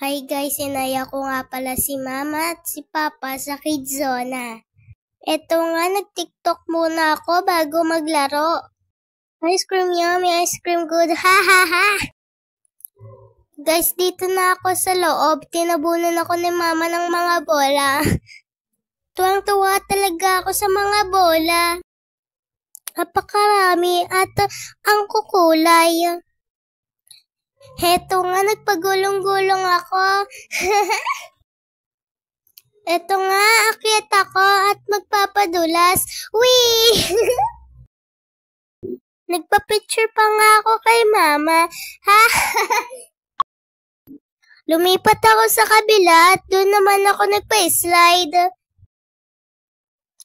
Hi guys, inaya ko nga pala si Mama at si Papa sa Kidzona. Eto nga, nag-TikTok muna ako bago maglaro. Ice cream yummy, ice cream good, ha ha ha! Guys, dito na ako sa loob. Tinabunan ako ni Mama ng mga bola. Tuwang-tuwa talaga ako sa mga bola. Napakarami at ang kukulay. Heto nga, nagpagulong-gulong ako. Eto nga, akyat ako at magpapadulas. Wee! Nagpa-picture pa nga ako kay Mama. Ha? Lumipat ako sa kabila at doon naman ako nagpa-slide.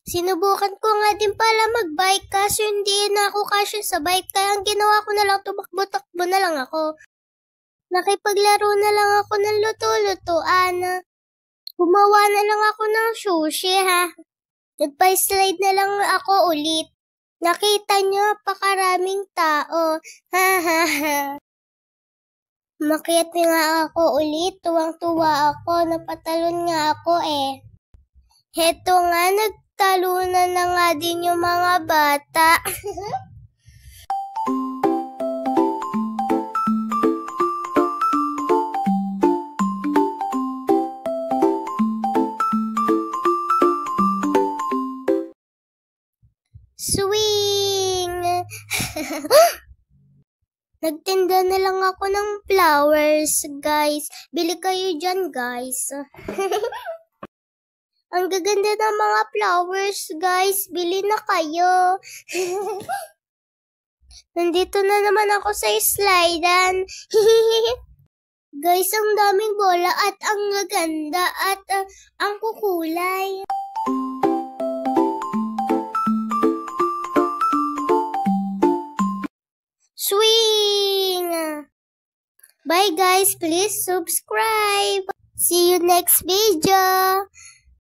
Sinubukan ko nga din pala mag-bike kasi hindi na ako kasya sa bike. Kaya ang ginawa ko na lang, tumakbo-takbo na lang ako. Nakipaglaro na lang ako ng luto-lutuan. Gumawa na lang ako ng sushi, ha. Nagpa-slide na lang ako ulit. Nakita nyo, pakaraming tao. Ha, ha, ha. Makiat nga ako ulit. Tuwang-tuwa ako. Napatalon nga ako eh. Heto nga, nagtalunan na nga din yung mga bata. Swing! Nagtinda na lang ako ng flowers, guys. Bili kayo dyan, guys. Ang gaganda ng mga flowers, guys. Bili na kayo. Nandito na naman ako sa slidean. Guys, ang daming bola at ang gaganda at ang kukulay. Swing! Bye guys, please subscribe. See you next video.